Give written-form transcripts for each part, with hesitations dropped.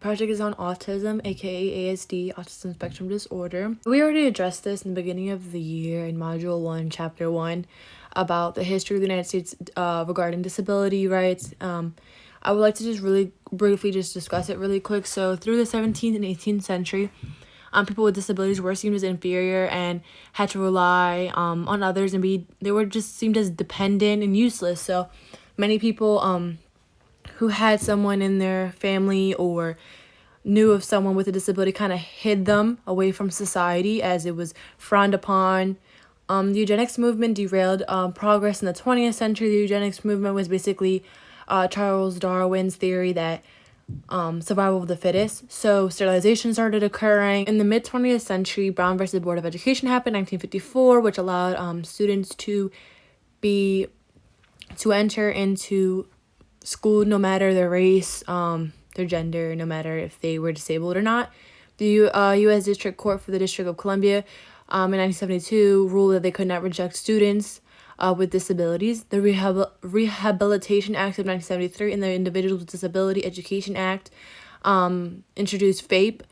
Project is on autism, aka ASD, autism spectrum disorder. We already addressed this in the beginning of the year in Module 1, Chapter 1, about the history of the United States regarding disability rights. I would like to just really briefly just discuss it really quick. So through the 17th and 18th century, people with disabilities were seen as inferior and had to rely on others, and they were just seen as dependent and useless. So many people who had someone in their family or knew of someone with a disability kind of hid them away from society as it was frowned upon. The eugenics movement derailed progress in the 20th century. The eugenics movement was basically Charles Darwin's theory that survival of the fittest. So sterilization started occurring. In the mid-20th century, Brown versus Board of Education happened in 1954, which allowed students to enter into school no matter their race, their gender, no matter if they were disabled or not. The U.S. District Court for the District of Columbia in 1972 ruled that they could not reject students with disabilities. The Rehabilitation Act of 1973 and the Individuals with Disability Education Act introduced FAPE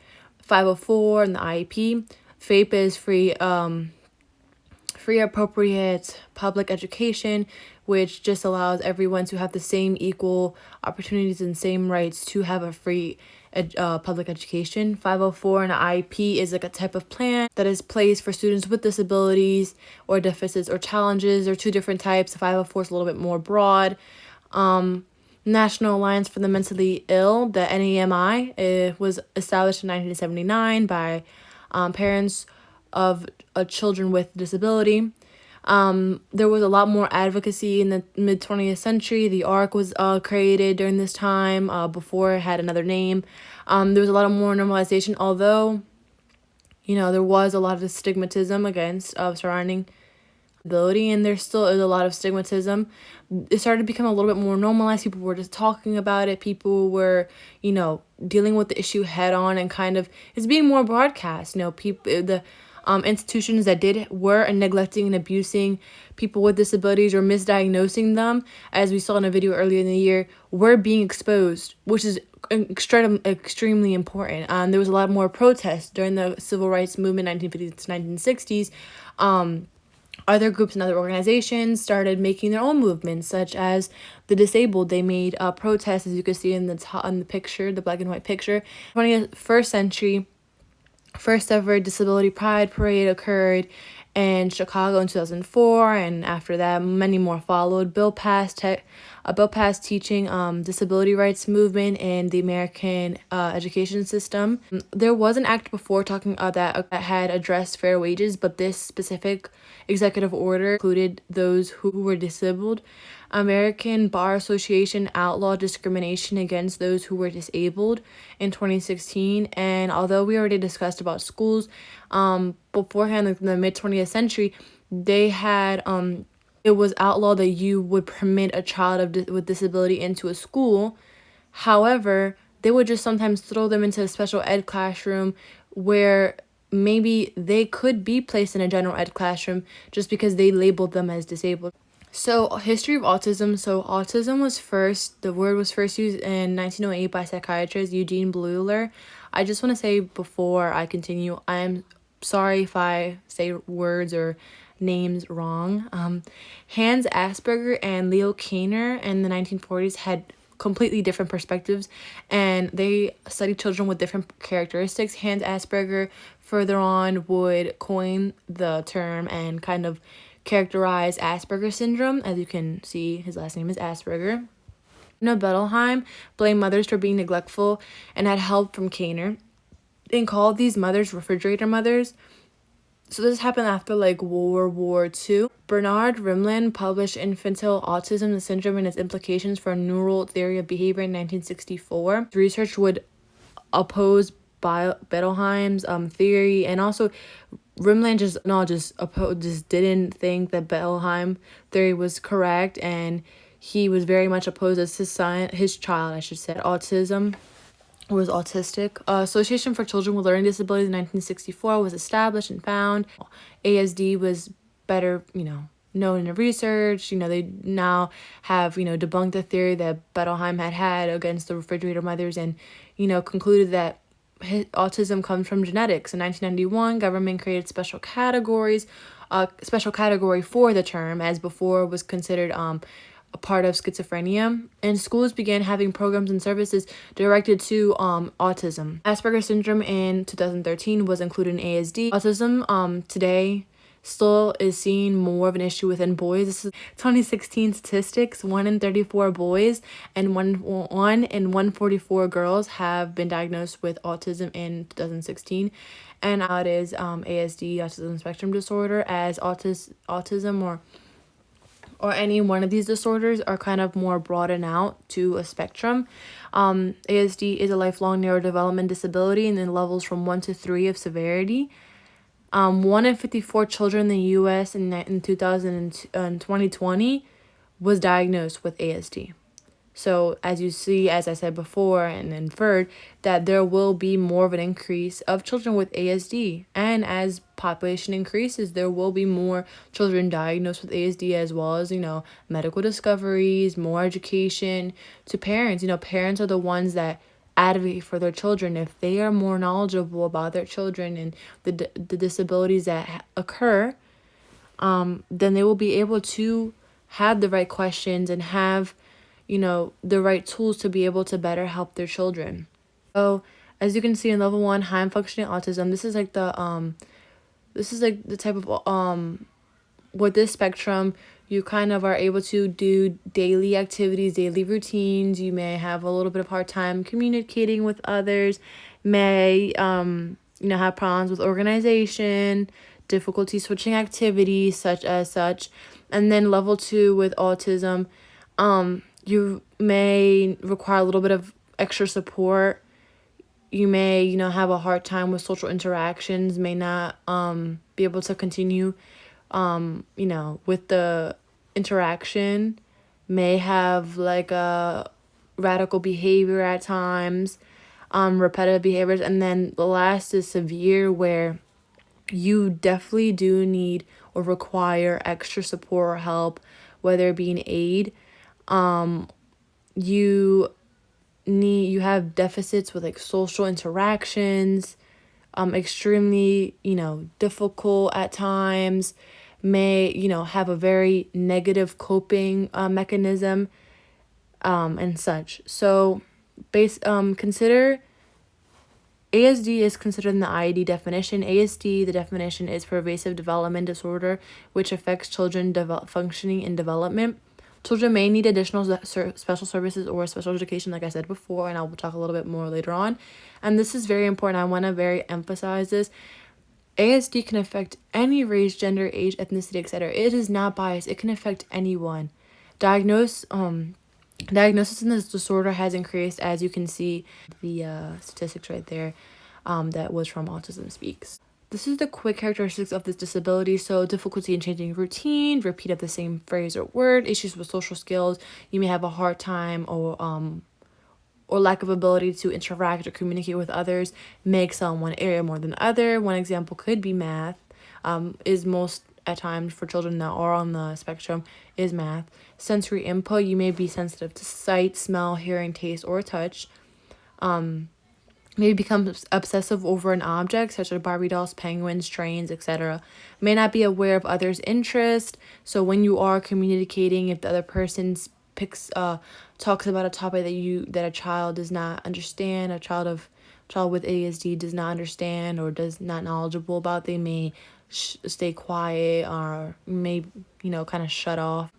504 and the IEP. FAPE is free appropriate public education, which just allows everyone to have the same equal opportunities and same rights to have a free public education. 504 and IEP is like a type of plan that is placed for students with disabilities or deficits or challenges, or two different types. 504 is a little bit more broad. National Alliance for the Mentally Ill, the NAMI, was established in 1979 by parents of children with disability. There was a lot more advocacy in the mid-20th century. The ARC was created during this time, before it had another name. There was a lot more normalization, although, there was a lot of stigmatism against surrounding disability, and there still is a lot of stigmatism. It started to become a little bit more normalized. People were just talking about it. People were, dealing with the issue head on, and kind of it's being more broadcast. Institutions that were neglecting and abusing people with disabilities or misdiagnosing them, as we saw in a video earlier in the year, were being exposed, which is extremely important. There was a lot more protests during the civil rights movement, 1950s to 1960s. Other groups and other organizations started making their own movements, such as the disabled. They made protests, as you can see in the picture, the black and white picture. 21st century, first ever Disability Pride Parade occurred in Chicago in 2004, and after that, many more followed. A bill passed teaching disability rights movement in the American education system. There was an act before talking that had addressed fair wages, but this specific executive order included those who were disabled. American Bar Association outlawed discrimination against those who were disabled in 2016. And although we already discussed about schools beforehand, in the mid-20th century, they had it was outlawed that you would permit a child with disability into a school. However, they would just sometimes throw them into a special ed classroom where maybe they could be placed in a general ed classroom just because they labeled them as disabled. So, history of autism. So, the word was first used in 1908 by psychiatrist Eugene Bleuler. I just want to say before I continue, I am sorry if I say words or names wrong. Hans Asperger and Leo Kanner in the 1940s had completely different perspectives, and they studied children with different characteristics. Hans Asperger further on would coin the term and kind of characterize Asperger's syndrome. As you can see, his last name is Asperger. Bettelheim blamed mothers for being neglectful and had help from Kanner, and called these mothers refrigerator mothers. So this happened after World War II. Bernard Rimland published Infantile Autism, the Syndrome and Its Implications for Neural Theory of Behavior in 1964. Research would oppose Bettelheim's theory, and also Rimland just didn't think that Bettelheim theory was correct, and he was very much opposed as his child, autism was autistic. Association for Children with Learning Disabilities in 1964 was established and found. ASD was better, known in the research. They now have, debunked the theory that Bettelheim had against the refrigerator mothers, and, concluded that autism comes from genetics. In 1991, government created special category for the term, as before was considered a part of schizophrenia, and schools began having programs and services directed to autism. Asperger's syndrome in 2013 was included in ASD. Autism today still is seen more of an issue within boys. This is 2016 statistics. 1 in 34 boys and 1 in 144 girls have been diagnosed with autism in 2016. And now it is ASD, autism spectrum disorder, as autism or any one of these disorders are kind of more broadened out to a spectrum. ASD is a lifelong neurodevelopment disability, and it levels from 1 to 3 of severity. 1 in 54 children in the U.S. in 2020 was diagnosed with ASD. So as you see, as I said before and inferred, that there will be more of an increase of children with ASD. And as population increases, there will be more children diagnosed with ASD, as well as, medical discoveries, more education to parents. Parents are the ones that advocate for their children. If they are more knowledgeable about their children and the disabilities that occur, then they will be able to have the right questions and have the right tools to be able to better help their children. So as you can see in level 1, high functioning autism, this is like the type of with this spectrum, you kind of are able to do daily activities, daily routines. You may have a little bit of hard time communicating with others, may have problems with organization, difficulty switching activities such. And then level 2 with autism, you may require a little bit of extra support. You may, have a hard time with social interactions, may not be able to continue, with the interaction, may have like a radical behavior at times, repetitive behaviors. And then the last is severe, where you definitely do need or require extra support or help, whether it be an aid. You have deficits with like social interactions, extremely, difficult at times, may, have a very negative coping mechanism, and such. So consider ASD is considered in the IED definition. ASD, the definition is pervasive development disorder, which affects children functioning and development. Children may need additional special services or special education, like I said before, and I will talk a little bit more later on. And this is very important. I want to very emphasize this. ASD can affect any race, gender, age, ethnicity, etc. It is not biased. It can affect anyone. Diagnosis in this disorder has increased, as you can see the statistics right there, that was from Autism Speaks. This is the quick characteristics of this disability. So difficulty in changing routine, repeat of the same phrase or word, issues with social skills. You may have a hard time or lack of ability to interact or communicate with others, may excel in one area more than other. One example could be math, is most at times for children that are on the spectrum is math. Sensory input, you may be sensitive to sight, smell, hearing, taste, or touch. Maybe become obsessive over an object, such as Barbie dolls, penguins, trains, etc. May not be aware of others' interest. So when you are communicating, if the other person talks about a topic that a child does not understand, a child with ASD does not understand or does not knowledgeable about, they may stay quiet or may kind of shut off.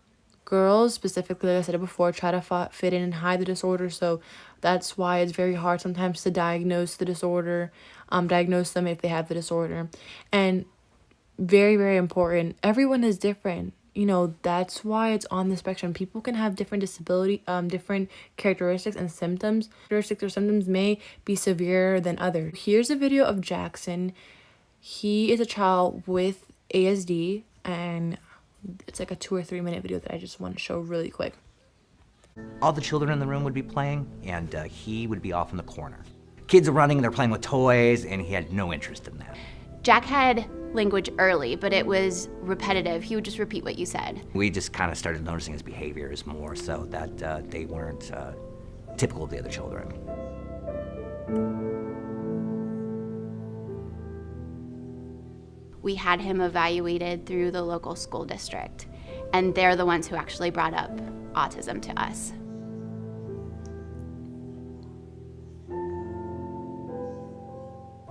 Girls specifically, like I said it before, try to fit in and hide the disorder, so that's why it's very hard sometimes to diagnose the disorder, diagnose them if they have the disorder. And very, very important, everyone is different. That's why it's on the spectrum. People can have different disability, different characteristics and symptoms. Characteristics or symptoms may be severe than others. Here's a video of Jackson. He is a child with ASD, and it's like a 2 or 3 minute video that I just want to show really quick. All the children in the room would be playing, and he would be off in the corner. Kids are running, they're playing with toys, and he had no interest in that. Jack had language early, but it was repetitive. He would just repeat what you said. We just kind of started noticing his behaviors more so that they weren't typical of the other children. We had him evaluated through the local school district, and they're the ones who actually brought up autism to us.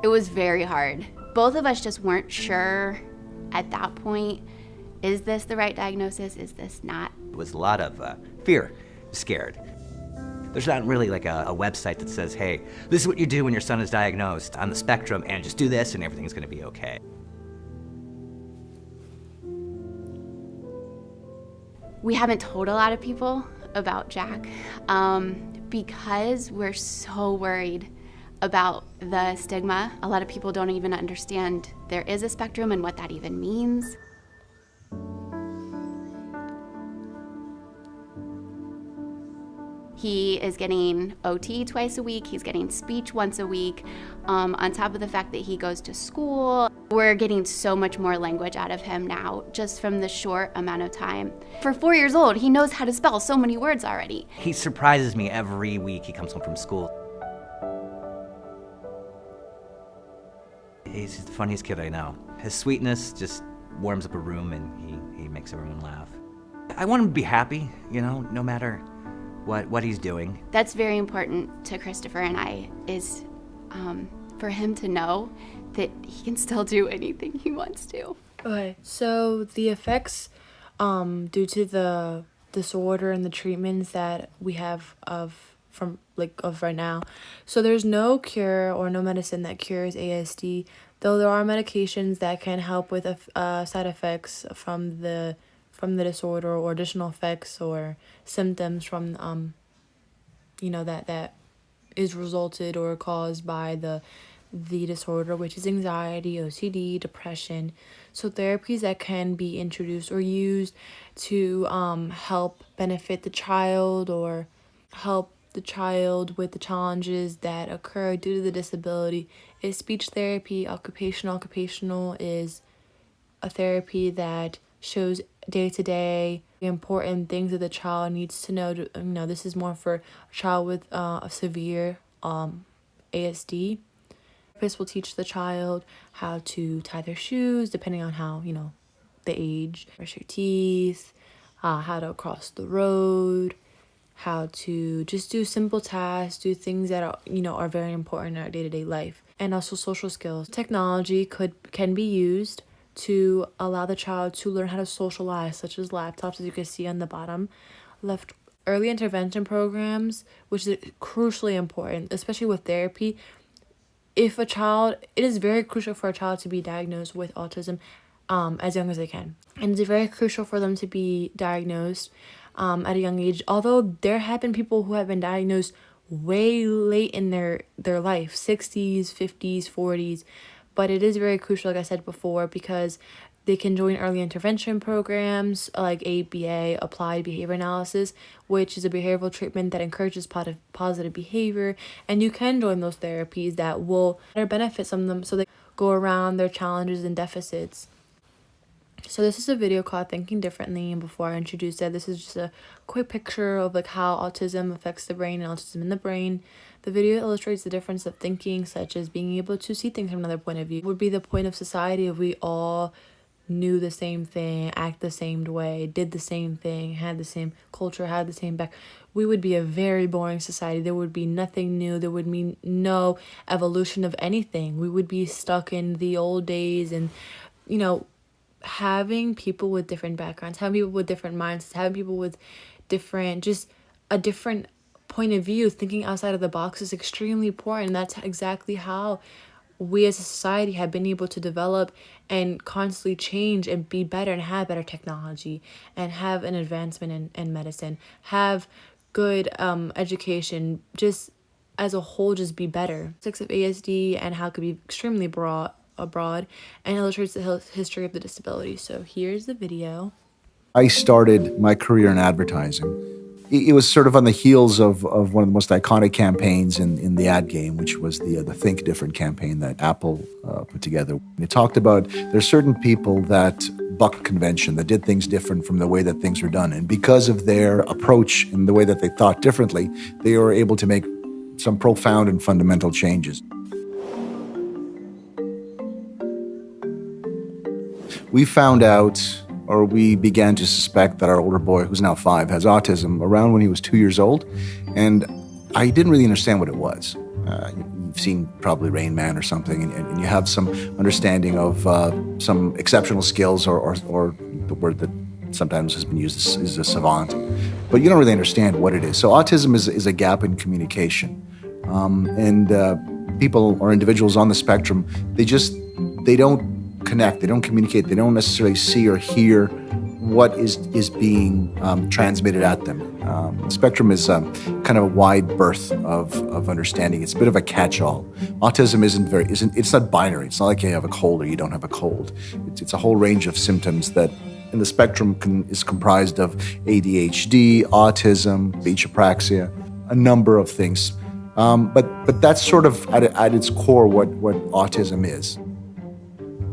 It was very hard. Both of us just weren't sure at that point, is this the right diagnosis? Is this not? It was a lot of fear, scared. There's not really like a website that says, hey, this is what you do when your son is diagnosed on the spectrum, and just do this and everything's gonna be okay. We haven't told a lot of people about Jack because we're so worried about the stigma. A lot of people don't even understand there is a spectrum and what that even means. He is getting OT twice a week. He's getting speech once a week. On top of the fact that he goes to school, we're getting so much more language out of him now, just from the short amount of time. For 4 years old, he knows how to spell so many words already. He surprises me every week he comes home from school. He's the funniest kid I know. His sweetness just warms up a room and he makes everyone laugh. I want him to be happy, you know, no matter what he's doing. That's very important to Christopher and I, is for him to know that he can still do anything he wants to. Okay, so the effects due to the disorder and the treatments that we have of right now. So there's no cure or no medicine that cures ASD, though there are medications that can help with side effects from the disorder, or additional effects or symptoms from that is resulted or caused by the disorder, which is anxiety, OCD, depression. So therapies that can be introduced or used to help benefit the child or help the child with the challenges that occur due to the disability is speech therapy. Occupational is a therapy that shows day-to-day important things that the child needs to know. This is more for a child with a severe ASD. Therapist will teach the child how to tie their shoes, depending on how, the age, brush your teeth, how to cross the road, how to just do simple tasks, do things that are very important in our day-to-day life, and also social skills. Technology can be used to allow the child to learn how to socialize, such as laptops, as you can see on the bottom left. Early intervention programs, which is crucially important, especially with therapy. It is very crucial for a child to be diagnosed with autism as young as they can. And it's very crucial for them to be diagnosed at a young age, although there have been people who have been diagnosed way late in their life, 60s, 50s, 40s. But it is very crucial, like I said before, because they can join early intervention programs like ABA, Applied Behavior Analysis, which is a behavioral treatment that encourages positive behavior. And you can join those therapies that will benefit some of them so they go around their challenges and deficits. So this is a video called Thinking Differently, and before I introduce it, this is just a quick picture of how autism affects the brain and autism in the brain. The video illustrates the difference of thinking, such as being able to see things from another point of view. It would be the point of society if we all knew the same thing, act the same way, did the same thing, had the same culture, had the same back. We would be a very boring society. There would be nothing new. There would be no evolution of anything. We would be stuck in the old days, and having people with different backgrounds, having people with different mindsets, having people with a different point of view, thinking outside of the box is extremely important. And that's exactly how we as a society have been able to develop and constantly change and be better and have better technology and have an advancement in medicine, have good education, just as a whole, just be better. Of ASD and how it could be extremely broad and illustrates the history of the disability. So here's the video. I started my career in advertising. It was sort of on the heels of one of the most iconic campaigns in the ad game, which was the Think Different campaign that Apple put together. And it talked about there's certain people that bucked convention, that did things different from the way that things were done. And because of their approach and the way that they thought differently, they were able to make some profound and fundamental changes. We found out, or we began to suspect, that our older boy, who's now 5, has autism around when he was 2 years old. And I didn't really understand what it was. You've seen probably Rain Man or something, and you have some understanding of some exceptional skills, or the word that sometimes has been used is a savant. But you don't really understand what it is. So autism is a gap in communication. And people or individuals on the spectrum, they don't connect, they don't communicate, they don't necessarily see or hear what is being transmitted at them. The spectrum is kind of a wide berth of understanding. It's a bit of a catch-all. Autism it's not binary. It's not like you have a cold or you don't have a cold. It's a whole range of symptoms that in the spectrum is comprised of ADHD, autism, speech apraxia, a number of things. But that's sort of at its core what autism is.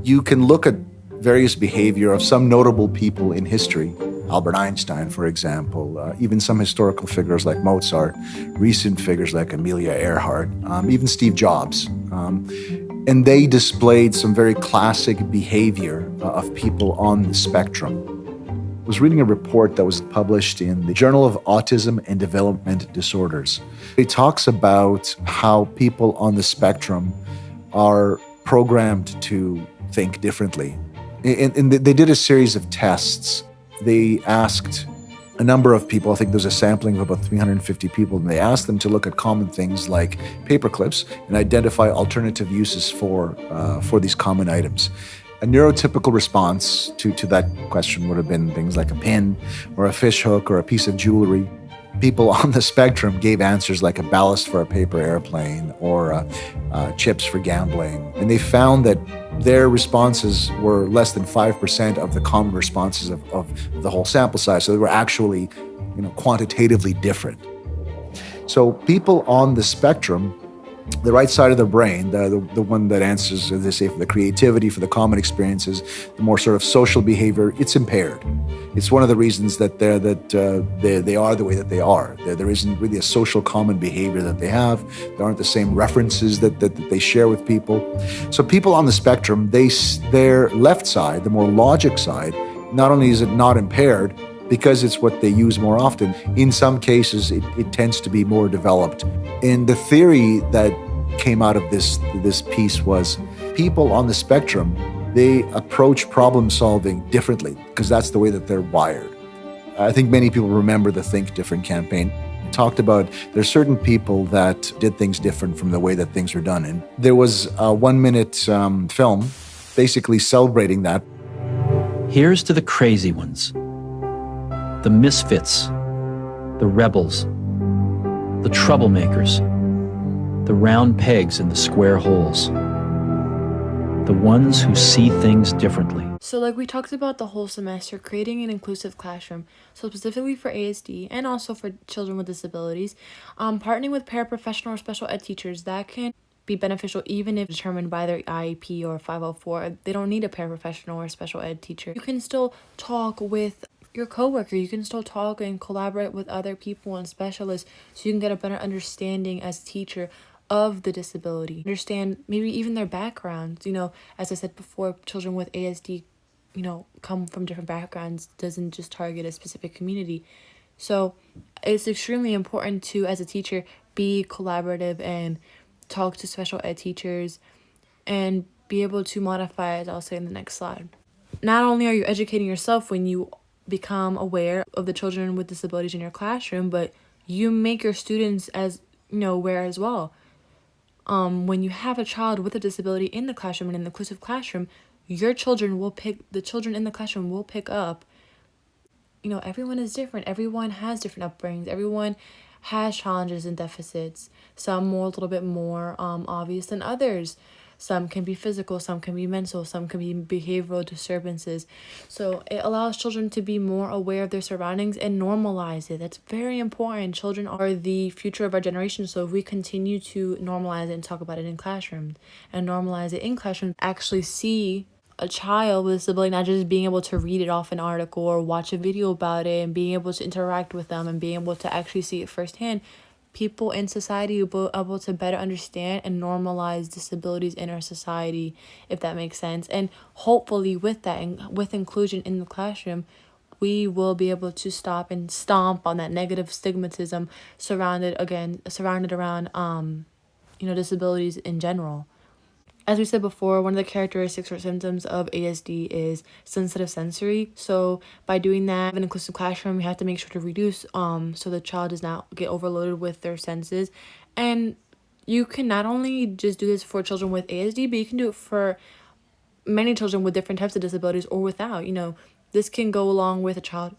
You can look at various behavior of some notable people in history, Albert Einstein, for example, even some historical figures like Mozart, recent figures like Amelia Earhart, even Steve Jobs. And they displayed some very classic behavior of people on the spectrum. I was reading a report that was published in the Journal of Autism and Development Disorders. It talks about how people on the spectrum are programmed to think differently. And they did a series of tests. They asked a number of people, I think there's a sampling of about 350 people, and they asked them to look at common things like paper clips and identify alternative uses for these common items. A neurotypical response to that question would have been things like a pin or a fish hook or a piece of jewelry. People on the spectrum gave answers like a ballast for a paper airplane or chips for gambling. And they found that their responses were less than 5% of the common responses of the whole sample size. So they were actually, quantitatively different. So people on the spectrum, the right side of the brain, the one that answers, as they say, for the creativity, for the common experiences, the more sort of social behavior, it's impaired. It's one of the reasons that they are the way that they are. There isn't really a social common behavior that they have. There aren't the same references that they share with people. So people on the spectrum, their left side, the more logic side, not only is it not impaired, because it's what they use more often, in some cases it tends to be more developed. And the theory that came out of this piece was people on the spectrum, they approach problem solving differently because that's the way that they're wired. I think many people remember the Think Different campaign. It talked about there's certain people that did things different from the way that things were done. And there was a 1-minute film basically celebrating that. Here's to the crazy ones, the misfits, the rebels, the troublemakers, the round pegs in the square holes, the ones who see things differently. So like we talked about the whole semester, creating an inclusive classroom, so specifically for ASD and also for children with disabilities, partnering with paraprofessional or special ed teachers, that can be beneficial even if determined by their IEP or 504. They don't need a paraprofessional or special ed teacher. You can still talk with your coworker. You can still talk and collaborate with other people and specialists so you can get a better understanding as a teacher of the disability. Understand maybe even their backgrounds. As I said before, children with ASD, come from different backgrounds, doesn't just target a specific community. So it's extremely important to, as a teacher, be collaborative and talk to special ed teachers and be able to modify, as I'll say in the next slide. Not only are you educating yourself when you become aware of the children with disabilities in your classroom, but you make your students as aware as well. When you have a child with a disability in the classroom, in an inclusive classroom, the children in the classroom will pick up, everyone is different. Everyone has different upbringings. Everyone has challenges and deficits. Some a little bit more obvious than others. some can be physical, some can be mental, some can be behavioral disturbances. So it allows children to be more aware of their surroundings and normalize it. That's very important. Children are the future of our generation. So if we continue to normalize it and talk about it in classrooms and normalize it in classrooms, actually see a child with a disability not just being able to read it off an article or watch a video about it and being able to interact with them and being able to actually see it firsthand, people in society will be able to better understand and normalize disabilities in our society, if that makes sense. And hopefully with that and with inclusion in the classroom, we will be able to stop and stomp on that negative stigmatism surrounded around disabilities in general. As we said before, one of the characteristics or symptoms of ASD is sensitive sensory. So by doing that, in an inclusive classroom, we have to make sure to reduce so the child does not get overloaded with their senses. And you can not only just do this for children with ASD, but you can do it for many children with different types of disabilities or without. This can go along with a child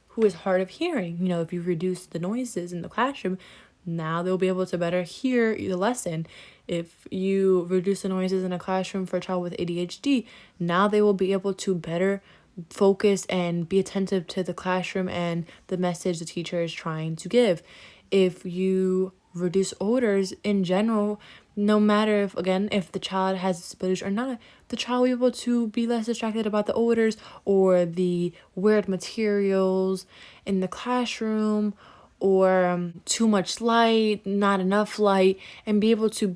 who is hard of hearing. If you reduce the noises in the classroom, now they'll be able to better hear the lesson. If you reduce the noises in a classroom for a child with ADHD, now they will be able to better focus and be attentive to the classroom and the message the teacher is trying to give. If you reduce odors in general, no matter if the child has disabilities or not, the child will be able to be less distracted about the odors or the weird materials in the classroom, or too much light, not enough light, and be able to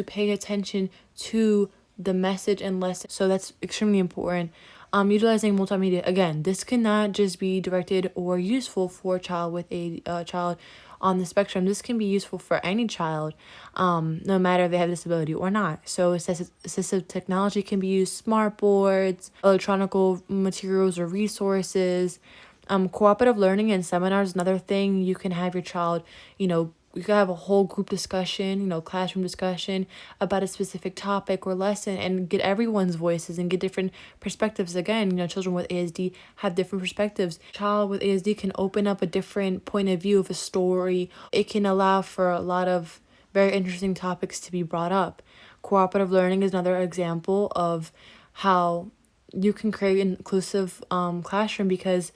pay attention to the message and lesson. So that's extremely important. Utilizing multimedia, again, this cannot just be directed or useful for a child with a child on the spectrum. This can be useful for any child, no matter if they have a disability or not. So assistive technology can be used, smart boards, electronic materials or resources. Cooperative learning and seminars, another thing. You can have your child, you can have a whole group discussion, classroom discussion about a specific topic or lesson and get everyone's voices and get different perspectives. Again, children with ASD have different perspectives. Child with ASD can open up a different point of view of a story. It can allow for a lot of very interesting topics to be brought up. Cooperative learning is another example of how you can create an inclusive classroom, because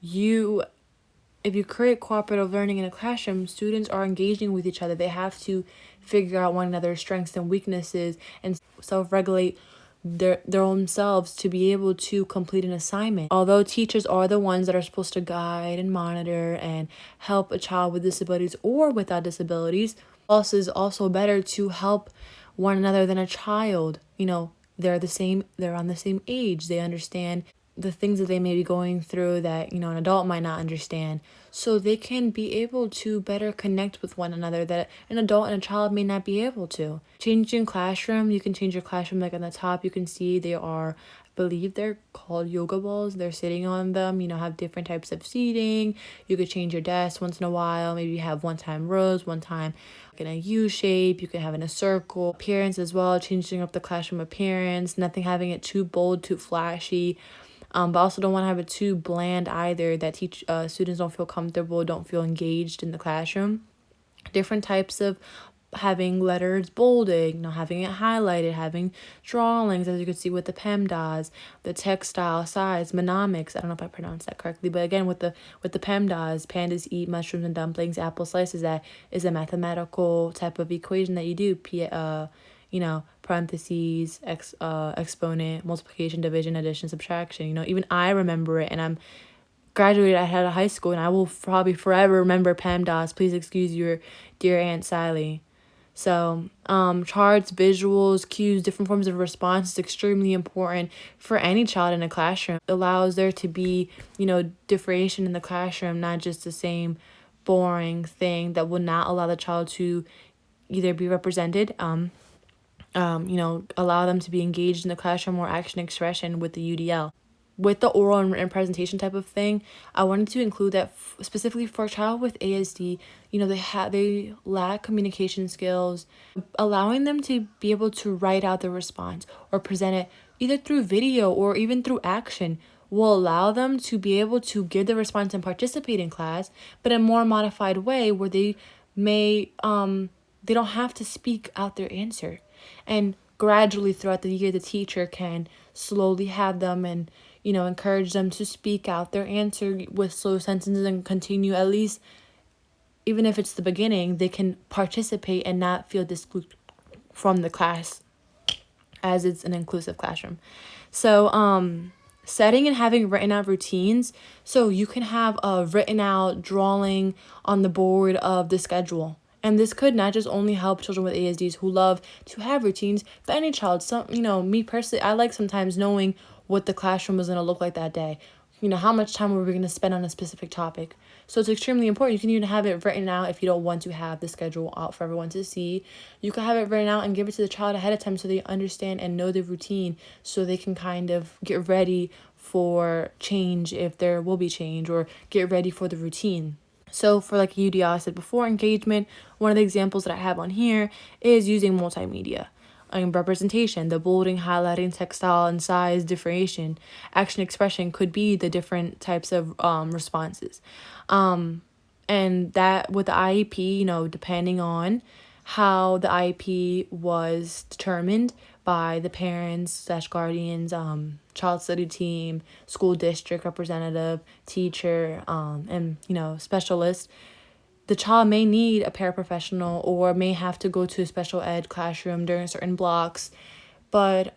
if you create cooperative learning in a classroom, students are engaging with each other. They have to figure out one another's strengths and weaknesses and self-regulate their own selves to be able to complete an assignment. Although teachers are the ones that are supposed to guide and monitor and help a child with disabilities or without disabilities, also is also better to help one another than a child. They're on the same age. They understand the things that they may be going through that an adult might not understand, so they can be able to better connect with one another that an adult and a child may not be able to. Changing classroom, you can change your classroom. Like on the top you can see they are, I believe they're called yoga balls. They're sitting on them, have different types of seating. You could change your desk once in a while. Maybe you have one time rows, one time in a U shape. You can have in a circle. Appearance as well, changing up the classroom appearance, nothing having it too bold, too flashy. But also don't want to have it too bland either, that students don't feel comfortable, don't feel engaged in the classroom. Different types of having letters bolded, having it highlighted, having drawings, as you can see with the PEMDAS, the textile size, mnemonics. I don't know if I pronounced that correctly, but again with the PEMDAS, pandas eat mushrooms and dumplings, apple slices. That is a mathematical type of equation that you do. Parentheses, exponent, multiplication, division, addition, subtraction. Even I remember it, and I'm graduated out of high school, and I will probably forever remember PEMDAS. Please excuse your dear Aunt Sally. So, charts, visuals, cues, different forms of response is extremely important for any child in a classroom. It allows there to be, differentiation in the classroom, not just the same boring thing that will not allow the child to either be represented, allow them to be engaged in the classroom or action expression with the UDL. With the oral and written presentation type of thing, I wanted to include that specifically for a child with ASD, they lack communication skills. Allowing them to be able to write out the response or present it either through video or even through action will allow them to be able to give the response and participate in class, but in a more modified way where they may they don't have to speak out their answer. And gradually throughout the year, the teacher can slowly have them and, encourage them to speak out their answer with slow sentences and continue, at least, even if it's the beginning, they can participate and not feel excluded from the class, as it's an inclusive classroom. So, setting and having written out routines. So you can have a written out drawing on the board of the schedule. And this could not just only help children with ASDs who love to have routines, but any child. Me personally, I like sometimes knowing what the classroom was going to look like that day. How much time were we going to spend on a specific topic? So it's extremely important. You can even have it written out if you don't want to have the schedule out for everyone to see. You can have it written out and give it to the child ahead of time so they understand and know the routine, so they can kind of get ready for change if there will be change, or get ready for the routine. So for like UDL, I said before, engagement, one of the examples that I have on here is using multimedia. Representation, the bolding, highlighting, textile and size differentiation, action expression could be the different types of responses. And that with the IEP, depending on how the IEP was determined by the parents / guardians, child study team, school district representative, teacher, and specialist, the child may need a paraprofessional or may have to go to a special ed classroom during certain blocks. But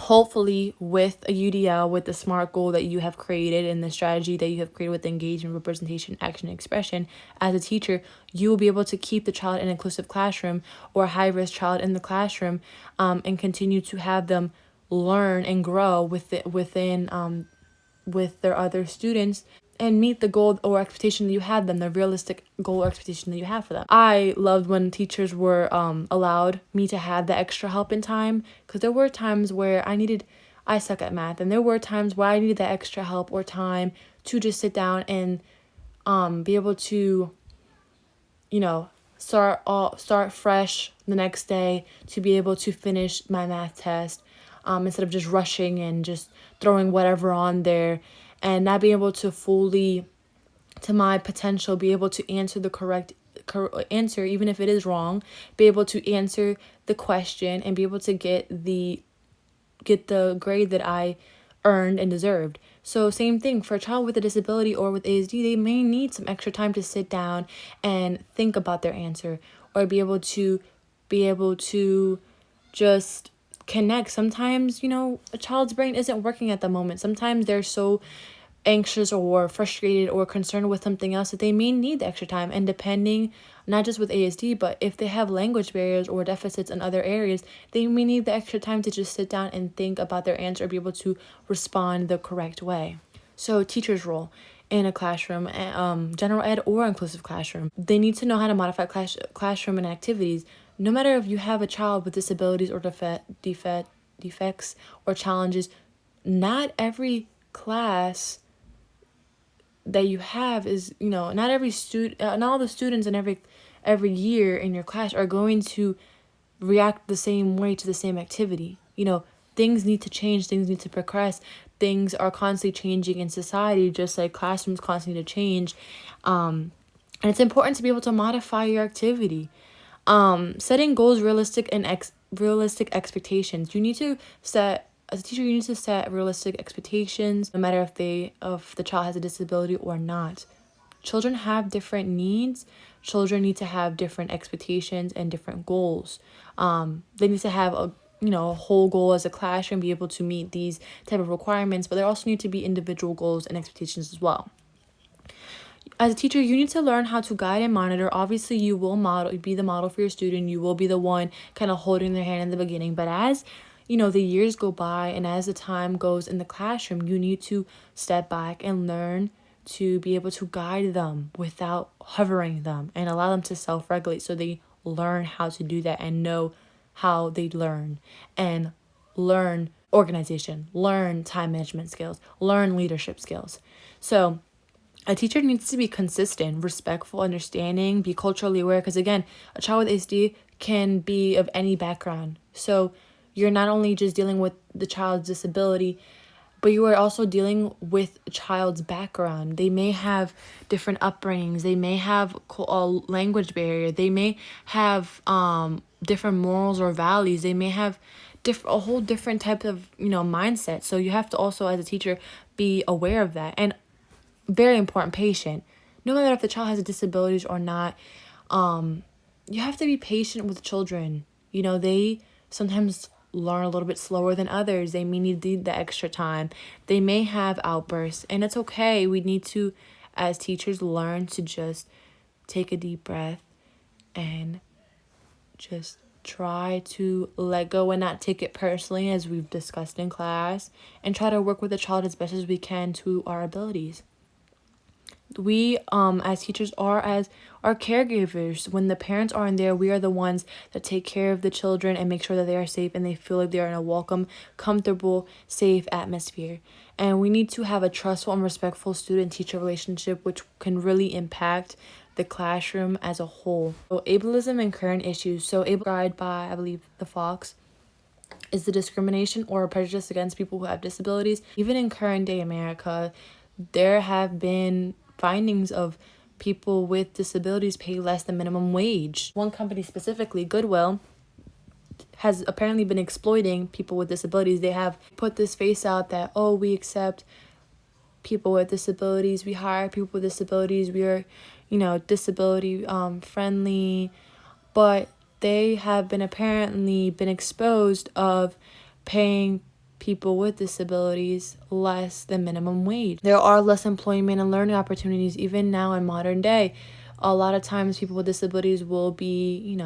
hopefully with a UDL, with the SMART goal that you have created and the strategy that you have created with engagement, representation, action, expression, as a teacher, you will be able to keep the child in an inclusive classroom or a high-risk child in the classroom, and continue to have them learn and grow within with their other students, and meet the goal or expectation that you had them, the realistic goal or expectation that you have for them. I loved when teachers were allowed me to have the extra help in time, because there were times where I suck at math, and there were times where I needed that extra help or time to just sit down and be able to, start fresh the next day, to be able to finish my math test, instead of just rushing and just throwing whatever on there, and not being able to fully, to my potential, be able to answer the correct answer, even if it is wrong, be able to answer the question and be able to get the grade that I earned and deserved. So same thing for a child with a disability or with ASD, they may need some extra time to sit down and think about their answer, or be able to just connect. Sometimes, a child's brain isn't working at the moment. Sometimes they're so anxious or frustrated or concerned with something else that they may need the extra time. And depending, not just with ASD, but if they have language barriers or deficits in other areas, they may need the extra time to just sit down and think about their answer, or be able to respond the correct way. So teacher's role in a classroom, general ed or inclusive classroom, they need to know how to modify classroom and activities. No matter if you have a child with disabilities or defects or challenges, not every class that you have is, not every student, not all the students in every year in your class are going to react the same way to the same activity. Things need to change, things need to progress, things are constantly changing in society, just like classrooms constantly to change. And it's important to be able to modify your activity. Setting goals, realistic expectations. As a teacher, you need to set realistic expectations, no matter if the child has a disability or not. Children have different needs. Children need to have different expectations and different goals. They need to have a whole goal as a classroom, be able to meet these type of requirements, but there also need to be individual goals and expectations as well. As a teacher, you need to learn how to guide and monitor. Obviously, you will be the model for your student. You will be the one kind of holding their hand in the beginning. But as, the years go by and as the time goes in the classroom, you need to step back and learn to be able to guide them without hovering them, and allow them to self-regulate, so they learn how to do that and know how they learn, and learn organization, learn time management skills, learn leadership skills. So a teacher needs to be consistent, respectful, understanding, be culturally aware, because again, a child with ASD can be of any background. So you're not only just dealing with the child's disability, but you are also dealing with a child's background. They may have different upbringings. They may have a language barrier. They may have different morals or values. They may have a whole different type of, mindset. So you have to also, as a teacher, be aware of that. And very important, patient. No matter if the child has disabilities or not, you have to be patient with children. They sometimes learn a little bit slower than others. They may need the extra time. They may have outbursts, and it's okay. We need to, as teachers, learn to just take a deep breath and just try to let go and not take it personally, as we've discussed in class, and try to work with the child as best as we can to our abilities. We as teachers are as our caregivers. When the parents aren't there, we are the ones that take care of the children and make sure that they are safe and they feel like they are in a welcome, comfortable, safe atmosphere. And we need to have a trustful and respectful student-teacher relationship, which can really impact the classroom as a whole. So ableism and current issues. So described by, I believe, the Fox, is the discrimination or prejudice against people who have disabilities. Even in current day America, there have been findings of people with disabilities pay less than minimum wage. One company specifically, Goodwill, has apparently been exploiting people with disabilities. They have put this face out that, oh, we accept people with disabilities, we hire people with disabilities, we are, disability friendly, but they have been apparently been exposed of paying people with disabilities less than minimum wage. There are less employment and learning opportunities even now in modern day. A lot of times people with disabilities will be,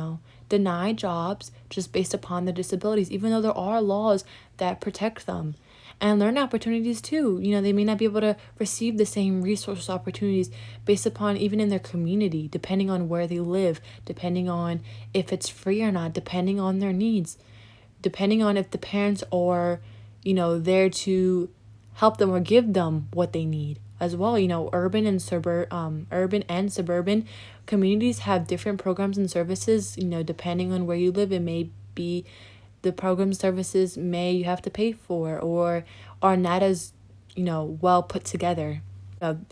denied jobs just based upon their disabilities, even though there are laws that protect them. And learning opportunities too. They may not be able to receive the same resource opportunities based upon even in their community, depending on where they live, depending on if it's free or not, depending on their needs, depending on if the parents are there to help them or give them what they need as well. Urban and suburban communities have different programs and services. Depending on where you live, it may be the program services you have to pay for or are not as well put together.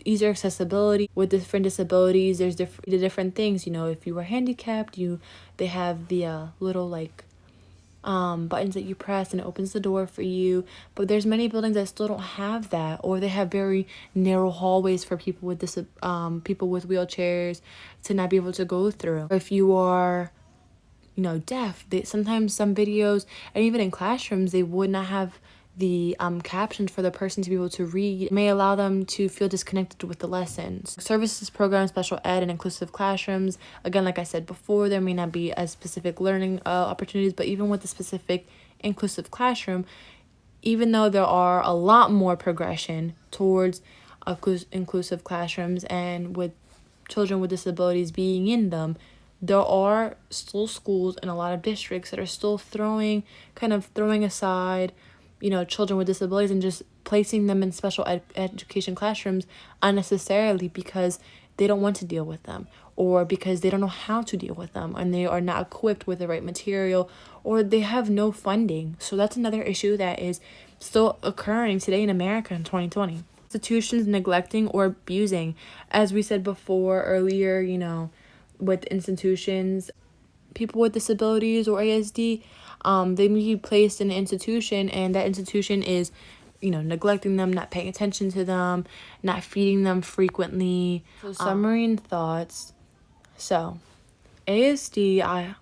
Easier accessibility with different disabilities. There's different things. If you are handicapped, they have the little buttons that you press and it opens the door for you. But there's many buildings that still don't have that, or they have very narrow hallways for people with people with wheelchairs to not be able to go through. If you are deaf, sometimes some videos, and even in classrooms, they would not have the captions for the person to be able to read. It may allow them to feel disconnected with the lessons. Services programs, special ed, and inclusive classrooms. Again, like I said before, there may not be as specific learning opportunities, but even with the specific inclusive classroom, even though there are a lot more progression towards inclusive classrooms and with children with disabilities being in them, there are still schools in a lot of districts that are still throwing aside children with disabilities and just placing them in special education classrooms unnecessarily because they don't want to deal with them, or because they don't know how to deal with them, and they are not equipped with the right material, or they have no funding. So that's another issue that is still occurring today in America in 2020. Institutions neglecting or abusing. As we said before earlier, with institutions, people with disabilities or ASD, they may be placed in an institution, and that institution is, neglecting them, not paying attention to them, not feeding them frequently. So summary and thoughts. So ASD, I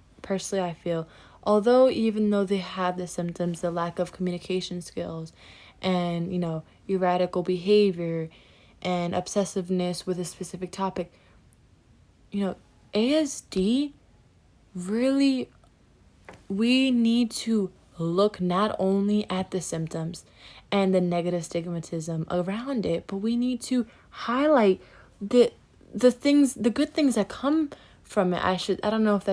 feel, although even though they have the symptoms, the lack of communication skills and, erratical behavior and obsessiveness with a specific topic, ASD, really, we need to look not only at the symptoms and the negative stigmatism around it, but we need to highlight the good things that come from it. I don't know if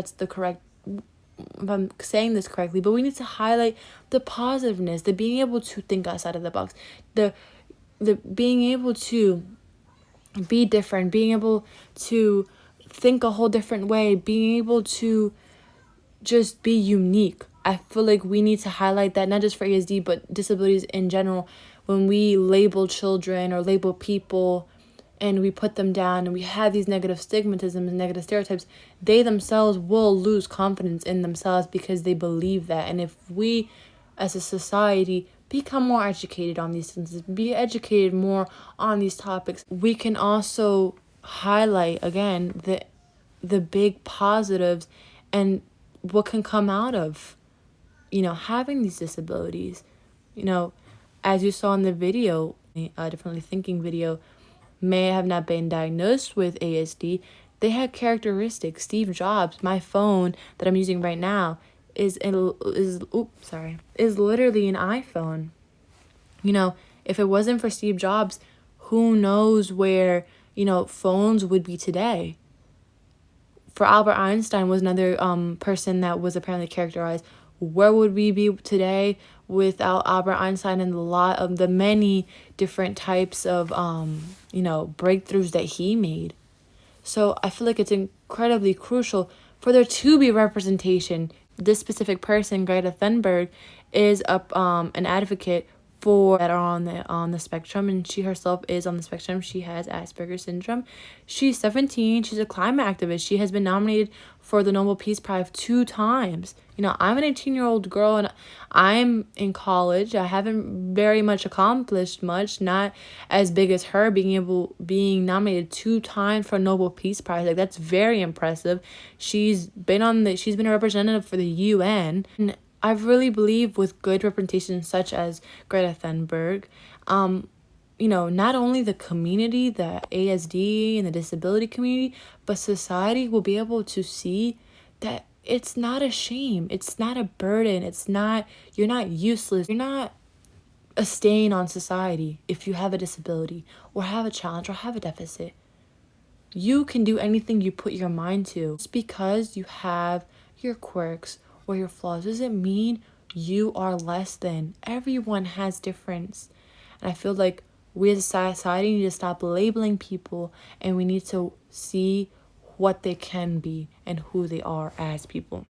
I'm saying this correctly, but we need to highlight the positiveness, the being able to think outside of the box, the being able to be different, being able to think a whole different way, being able to just be unique. I feel like we need to highlight that, not just for ASD, but disabilities in general. When we label children or label people and we put them down and we have these negative stigmatisms and negative stereotypes, they themselves will lose confidence in themselves because they believe that. And if we as a society become more educated on these things, be educated more on these topics, we can also highlight again the big positives and what can come out of, you know, having these disabilities. You know, as you saw in the video, Differently Thinking video, may have not been diagnosed with ASD. They had characteristics. Steve Jobs, my phone that I'm using right now, is literally an iPhone. You know, if it wasn't for Steve Jobs, who knows where, you know, phones would be today. For Albert Einstein was another person that was apparently characterized. Where would we be today without Albert Einstein and a lot of the many different types of you know, breakthroughs that he made? So I feel like it's incredibly crucial for there to be representation. This specific person, Greta Thunberg, is an advocate for that are on the spectrum, and she herself is on the spectrum. She has Asperger's syndrome. She's 17. She's a climate activist. She has been nominated for the Nobel Peace Prize 2 times. You know, I'm an 18-year-old girl and I'm in college. I haven't very much accomplished much, not as big as her being nominated 2 times for a Nobel Peace Prize. Like, that's very impressive. She's been a representative for the UN. And I really believe with good representation such as Greta Thunberg, you know, not only the community, the ASD and the disability community, but society will be able to see that it's not a shame. It's not a burden. You're not useless. You're not a stain on society if you have a disability or have a challenge or have a deficit. You can do anything you put your mind to. Just because you have your quirks or your flaws doesn't mean you are less than. Everyone has difference. And I feel like we as a society need to stop labeling people, and we need to see what they can be and who they are as people.